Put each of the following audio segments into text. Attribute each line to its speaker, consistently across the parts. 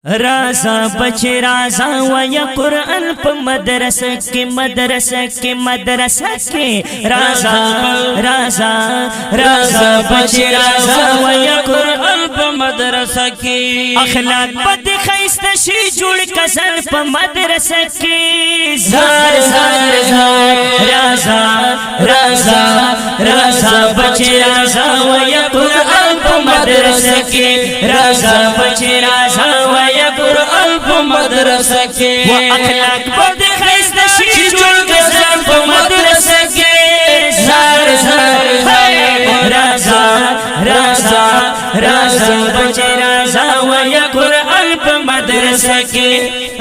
Speaker 1: राजा बचे राजा वया कुरान प मदरसा के राजा राजा राजा बचे राजा वया कुरान प मदरसा के अखलाक बद खैस्ता शी जुड़ कसन प मदरसा के जार जार जार राजा राजा राजा बचे राजा वया कुरान प मदरसा के राजा बचे राजा वया कुरान प मदरसा के अखलाक बद खैस्ता शी जुड़ कसन प मदरसा के जार जार राजा राजा राजा बचे राजा वया कुरान प मदरसा के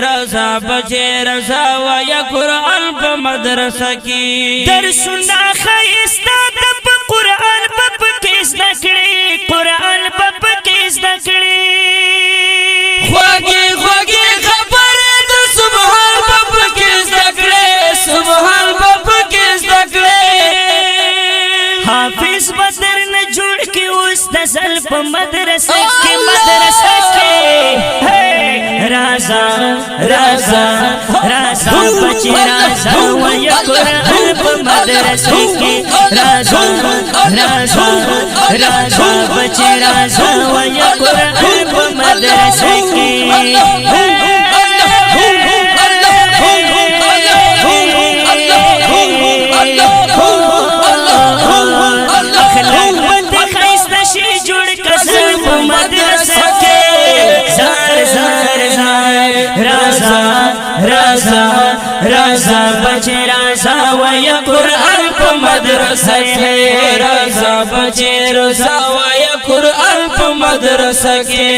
Speaker 1: राजा बचे राजा वया कुरान प मदरसा के दर सुना खैस्ता तब कुरान पप केस नकड़े कुरान पप केस नकड़े ख्वागे ख्वागे खबर तो सुबहान पप केस नकड़े सुबहान पप केस नकड़े हाफिज बदर न जुड़ के उस नस्ल प मदरसा के राजा राजा राजा बचे राजा वया कुरान प मदरसा के राजा राजा राजा बचे राजा वया कुरान प मदरसा के राजा राजा राजा बचे राजा वया कुरान प मदरसा के राजा बचे राजा वया कुरान प मदरसा के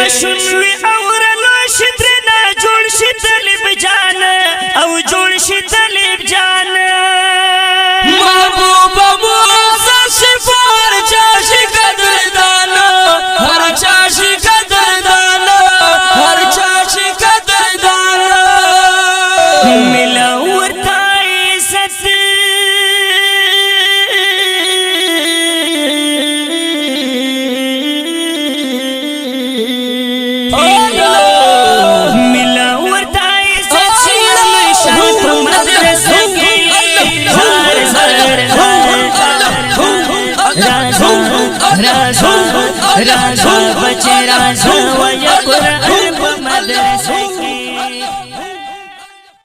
Speaker 1: मशुनवी और लोशित्र ना जोड़ शितलिब जान औ जोड़ शितलिब जान महबूबा मुआज़ा शिफार चाशी कदरदान हर चाशी कदरदान हर चाशी कदरदान मिला उरता इज्जत मिला उरता इज्जत शान प मदरसा के राजा राजा राजा